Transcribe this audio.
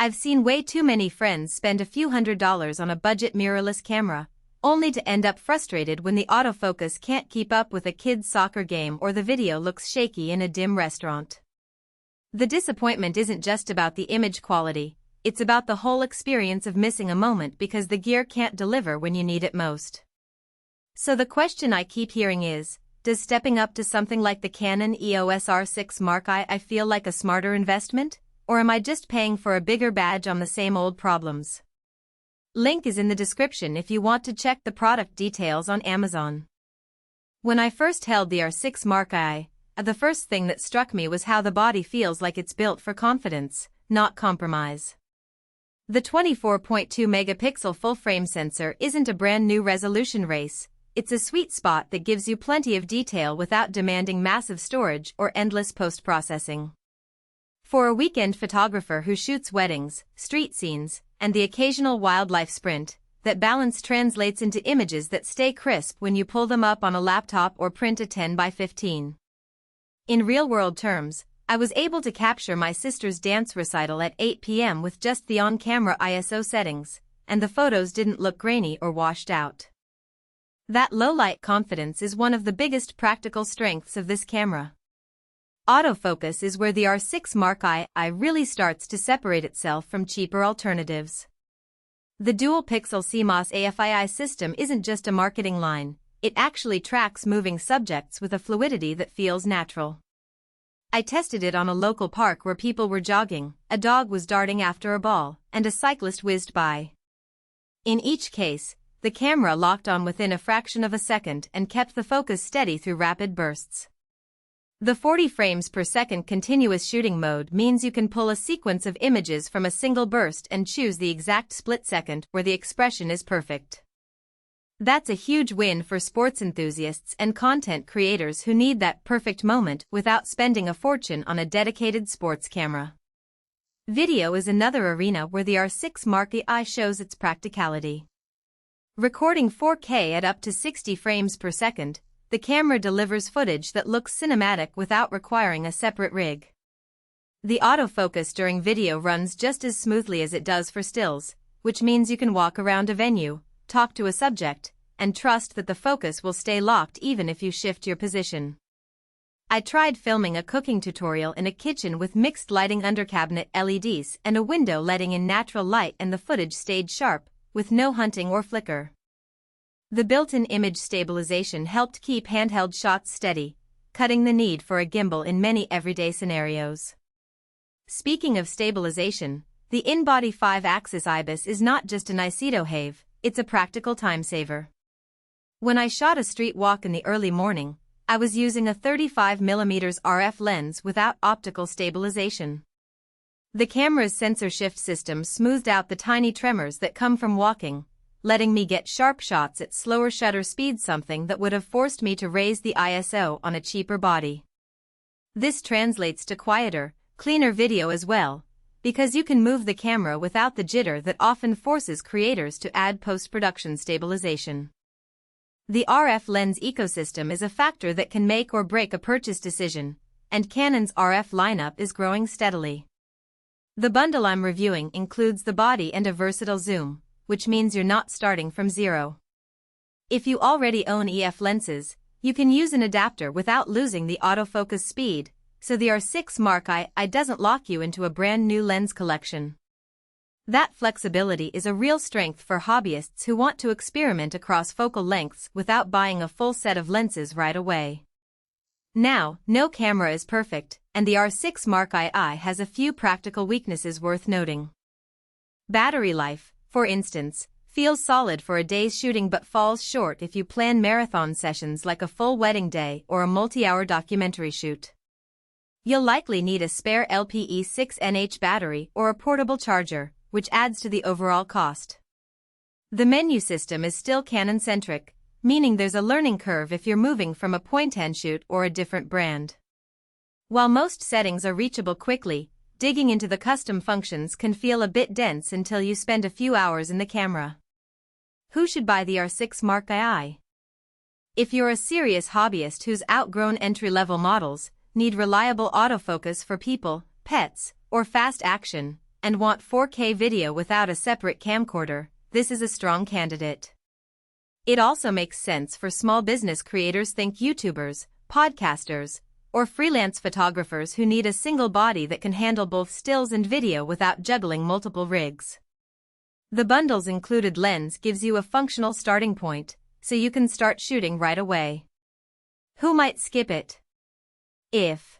I've seen way too many friends spend a few $100s on a budget mirrorless camera, only to end up frustrated when the autofocus can't keep up with a kid's soccer game or the video looks shaky in a dim restaurant. The disappointment isn't just about the image quality, it's about the whole experience of missing a moment because the gear can't deliver when you need it most. So the question I keep hearing is, does stepping up to something like the Canon EOS R6 Mark I feel like a smarter investment? Or am I just paying for a bigger badge on the same old problems? Link is in the description if you want to check the product details on Amazon. When I first held the R6 Mark I, the first thing that struck me was how the body feels like it's built for confidence, not compromise. The 24.2 megapixel full-frame sensor isn't a brand new resolution race, it's a sweet spot that gives you plenty of detail without demanding massive storage or endless post-processing. For a weekend photographer who shoots weddings, street scenes, and the occasional wildlife sprint, that balance translates into images that stay crisp when you pull them up on a laptop or print a 10 by 15. In real-world terms, I was able to capture my sister's dance recital at 8 p.m. with just the on-camera ISO settings, and the photos didn't look grainy or washed out. That low-light confidence is one of the biggest practical strengths of this camera. Autofocus is where the R6 Mark I really starts to separate itself from cheaper alternatives. The dual-pixel CMOS AFII system isn't just a marketing line, it actually tracks moving subjects with a fluidity that feels natural. I tested it on a local park where people were jogging, a dog was darting after a ball, and a cyclist whizzed by. In each case, the camera locked on within a fraction of a second and kept the focus steady through rapid bursts. The 40 frames per second continuous shooting mode means you can pull a sequence of images from a single burst and choose the exact split second where the expression is perfect. That's a huge win for sports enthusiasts and content creators who need that perfect moment without spending a fortune on a dedicated sports camera. Video is another arena where the R6 Mark I shows its practicality. Recording 4K at up to 60 frames per second, the camera delivers footage that looks cinematic without requiring a separate rig. The autofocus during video runs just as smoothly as it does for stills, which means you can walk around a venue, talk to a subject, and trust that the focus will stay locked even if you shift your position. I tried filming a cooking tutorial in a kitchen with mixed lighting under cabinet LEDs and a window letting in natural light, and the footage stayed sharp, with no hunting or flicker. The built-in image stabilization helped keep handheld shots steady, cutting the need for a gimbal in many everyday scenarios. Speaking of stabilization, the in-body 5-axis IBIS is not just an nice-to-have, it's a practical time saver. When I shot a street walk in the early morning, I was using a 35mm RF lens without optical stabilization. The camera's sensor shift system smoothed out the tiny tremors that come from walking, letting me get sharp shots at slower shutter speeds, something that would have forced me to raise the ISO on a cheaper body. This translates to quieter, cleaner video as well, because you can move the camera without the jitter that often forces creators to add post-production stabilization. The RF lens ecosystem is a factor that can make or break a purchase decision, and Canon's RF lineup is growing steadily. The bundle I'm reviewing includes the body and a versatile zoom, which means you're not starting from zero. If you already own EF lenses, you can use an adapter without losing the autofocus speed, so the R6 Mark I doesn't lock you into a brand new lens collection. That flexibility is a real strength for hobbyists who want to experiment across focal lengths without buying a full set of lenses right away. Now, no camera is perfect, and the R6 Mark I has a few practical weaknesses worth noting. Battery life, for instance, feels solid for a day's shooting but falls short if you plan marathon sessions like a full wedding day or a multi-hour documentary shoot. You'll likely need a spare LPE6NH battery or a portable charger, which adds to the overall cost. The menu system is still Canon-centric, meaning there's a learning curve if you're moving from a point-and-shoot or a different brand. While most settings are reachable quickly, digging into the custom functions can feel a bit dense until you spend a few hours in the camera. Who should buy the R6 Mark I? If you're a serious hobbyist who's outgrown entry-level models, need reliable autofocus for people, pets, or fast action, and want 4K video without a separate camcorder, this is a strong candidate. It also makes sense for small business creators, think YouTubers, podcasters, or freelance photographers who need a single body that can handle both stills and video without juggling multiple rigs. The bundle's included lens gives you a functional starting point, so you can start shooting right away. Who might skip it? If